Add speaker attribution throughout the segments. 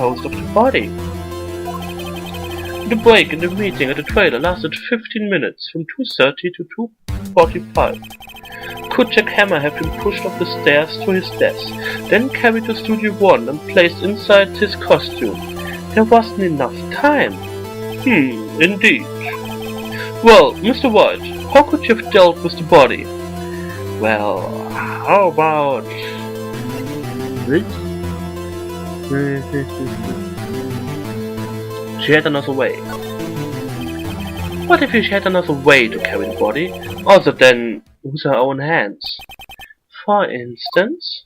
Speaker 1: disposed of the body. The break in the meeting at the trailer lasted 15 minutes, from 2:30 to 2:45. Could Jack Hammer have been pushed up the stairs to his desk, then carried to Studio One and placed inside his costume? There wasn't enough time. Indeed. Well, Mr. Wright, how could you have dealt with the body? Well, how about this? She had another way. What if she had another way to carry the body, other than with her own hands? For instance?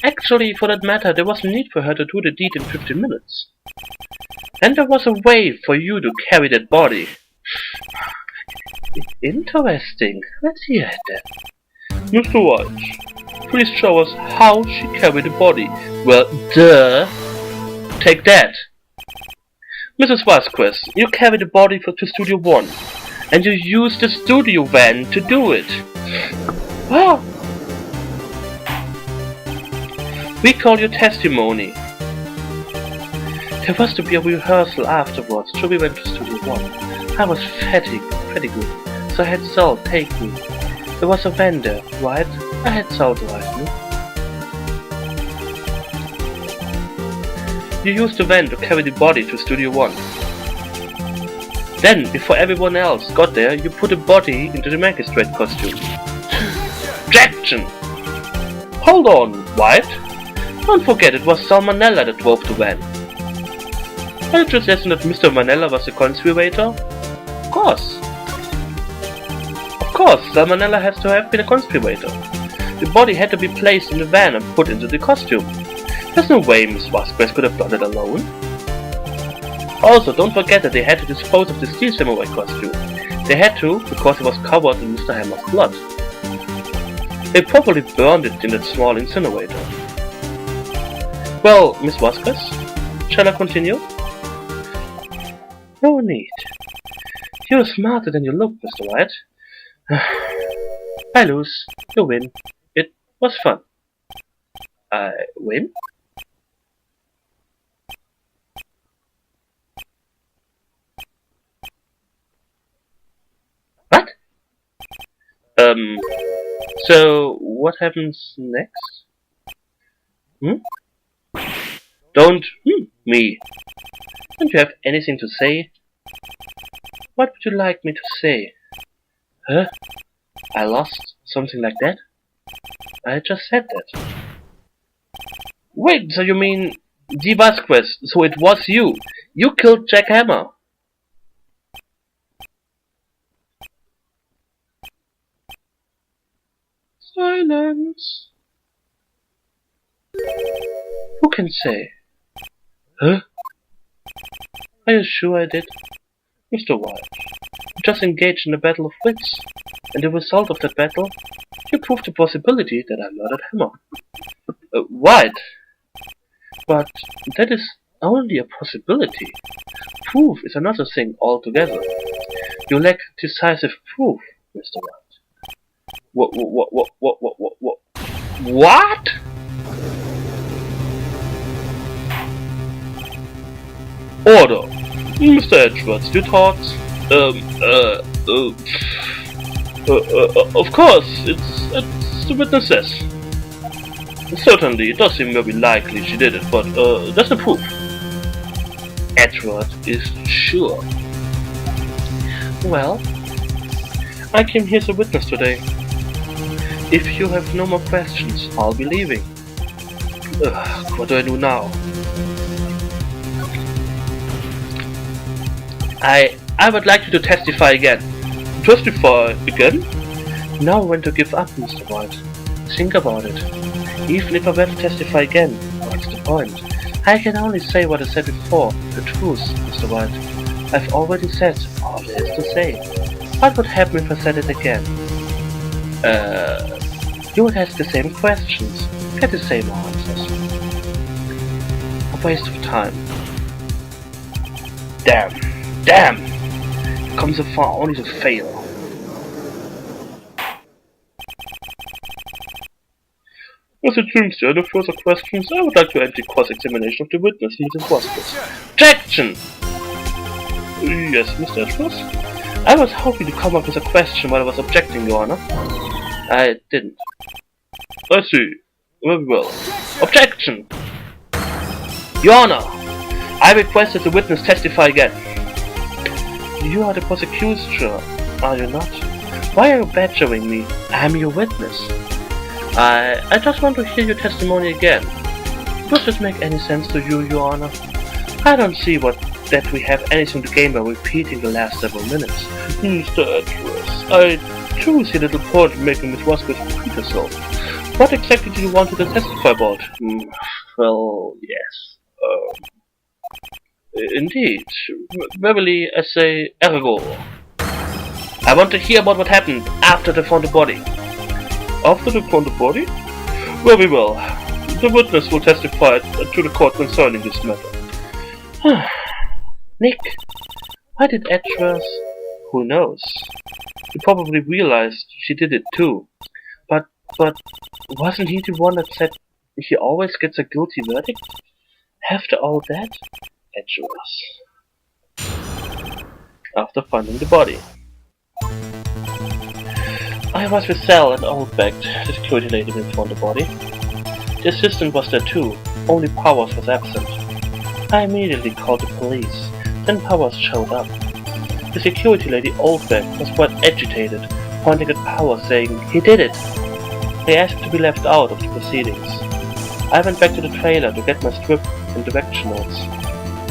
Speaker 1: Actually, for that matter, there was no need for her to do the deed in 15 minutes. And there was a way for you to carry that body. Interesting. Let's hear it then. Mr. Wright, please show us how she carried the body. Well, duh. Take that. Mrs. Vasquez, you carried the body to Studio One, and you used the studio van to do it. Wow. We call your testimony. There was to be a rehearsal afterwards, so we went to Studio One. I was fatigued, pretty good, so I had Sal take me. There was a van there, right? I had Sal drive me. You used the van to carry the body to Studio One. Then, before everyone else got there, you put the body into the magistrate costume. Objection! Hold on, Wright. Don't forget it was Salmonella that drove the van. Are you suggesting that Mr. Manella was the conspirator? Of course. Of course, Salmonella has to have been a conspirator. The body had to be placed in the van and put into the costume. There's no way Miss Vasquez could have done it alone. Also, don't forget that they had to dispose of the Steel Samurai costume. They had to, because it was covered in Mr. Hammer's blood. They probably burned it in that small incinerator. Well, Miss Vasquez, shall I continue? No need. You're smarter than you look, Mr. Wright. I lose. You win. It was fun. I win? What? So what happens next? Don't me. Don't you have anything to say? What would you like me to say? Huh? I lost? Something like that? I just said that. Wait, so you mean G. Vasquez, so it was you? You killed Jack Hammer? Silence. Who can say? Huh? Are you sure I did? Mr. Wright, you just engaged in a battle of wits, and the result of that battle, you proved the possibility that I murdered Hammer. Right. But that is only a possibility. Proof is another thing altogether. You lack decisive proof, Mr. Wright. What? Order. Mr. Edgeworth, your thoughts? Of course, it's the witness says. Certainly, it does seem very likely she did it, but that's the proof. Edgeworth is sure. Well, I came here as a witness today. If you have no more questions, I'll be leaving. What do I do now? I would like you to testify again. Testify again? Now when to give up, Mr. Wright. Think about it. Even if I were to testify again, what's the point? I can only say what I said before, the truth, Mr. Wright. I've already said all there is to say. What would happen if I said it again? You would ask the same questions, get the same answers. A waste of time. Damn! Come so far only to fail. As it seems there are no further questions, I would like to end the cross-examination of the witness, Mrs. Vasquez. Objection! Yes, Mr. Edgeworth? I was hoping to come up with a question while I was objecting, Your Honor. I didn't. I see. Very well. Objection! Your Honor! I request that the witness testify again. You are the prosecutor, are you not? Why are you badgering me? I am your witness. I just want to hear your testimony again. Does this make any sense to you, Your Honor? I don't see that we have anything to gain by repeating the last several minutes. Mr. Edgeworth, I do see little point in making Miss Vasquez repeat herself. What exactly do you want her to testify about? Well, yes. Indeed. Verbally, I say ergo. I want to hear about what happened after they found the body. After they found the body? Very well. The witness will testify to the court concerning this matter. Nick, why did Edgeworth? Who knows? He probably realized she did it too. But wasn't he the one that said he always gets a guilty verdict? After all that, Edgeworth. After finding the body. I was with Sal and Oldbeck, the security lady who found the body. The assistant was there too, only Powers was absent. I immediately called the police, then Powers showed up. The security lady Oldbeck was quite agitated, pointing at Powers saying, "He did it!" They asked to be left out of the proceedings. I went back to the trailer to get my script and direction notes.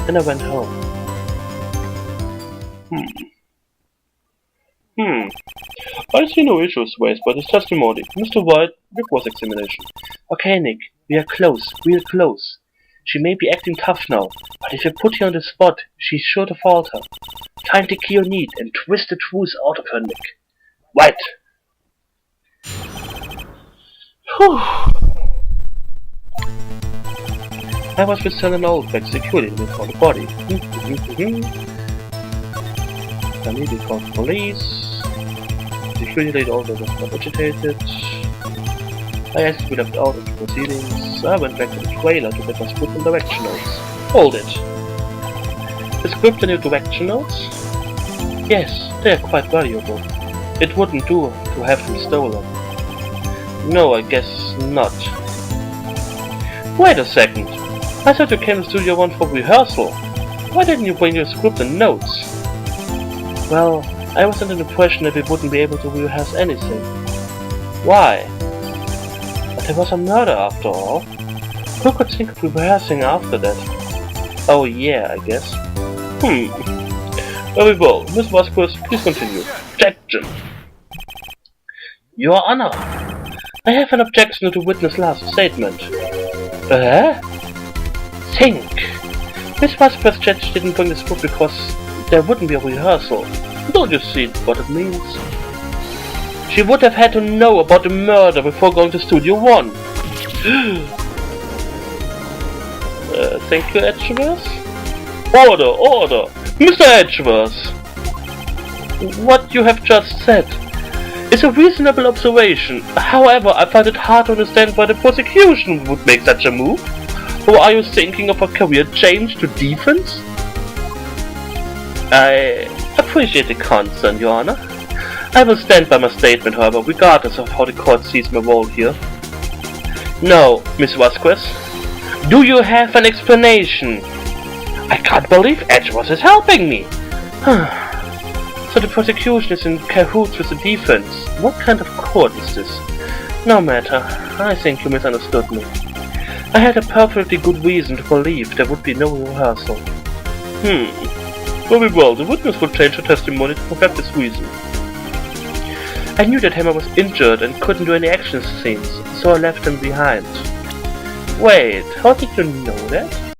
Speaker 1: Then I went home. I see no issues raised by this testimony. Mr. Wright, your cross-examination. Okay, Nick, we are close, real close. She may be acting tough now, but if you put her on the spot, she's sure to falter. Find the key you need and twist the truth out of her, Nick. Right. Whew. I was with Sal and Oldbeck security for the body. I needed to call the police. Security lady Oldbeck was quite agitated. I asked to be left out of the proceedings. I went back to the trailer to get my script and direction notes. Hold it. The script and your direction notes? Yes, they are quite valuable. It wouldn't do to have them stolen. No, I guess not. Wait a second. I thought you came to Studio 1 for rehearsal. Why didn't you bring your script and notes? Well, I was under the impression that we wouldn't be able to rehearse anything. Why? But there was a murder after all. Who could think of rehearsing after that? Oh yeah, I guess. Very well, Miss Vasquez, please continue. Objection. Your Honor, I have an objection to the witness' last statement. Think. Miss Vasquez judge didn't bring the script because there wouldn't be a rehearsal. Don't you see what it means? She would have had to know about the murder before going to Studio 1. Thank you, Edgeworth. Order, order! Mr. Edgeworth! What you have just said is a reasonable observation. However, I find it hard to understand why the prosecution would make such a move. Or are you thinking of a career change to defense? I appreciate the concern, Your Honor. I will stand by my statement, however, regardless of how the court sees my role here. No, Miss Vasquez. Do you have an explanation? I can't believe Edgeworth is helping me. So the prosecution is in cahoots with the defense. What kind of court is this? No matter. I think you misunderstood me. I had a perfectly good reason to believe there would be no rehearsal. Very well, the witness will change her testimony to reflect this reason. I knew that Hammer was injured and couldn't do any action scenes, so I left him behind. Wait, how did you know that?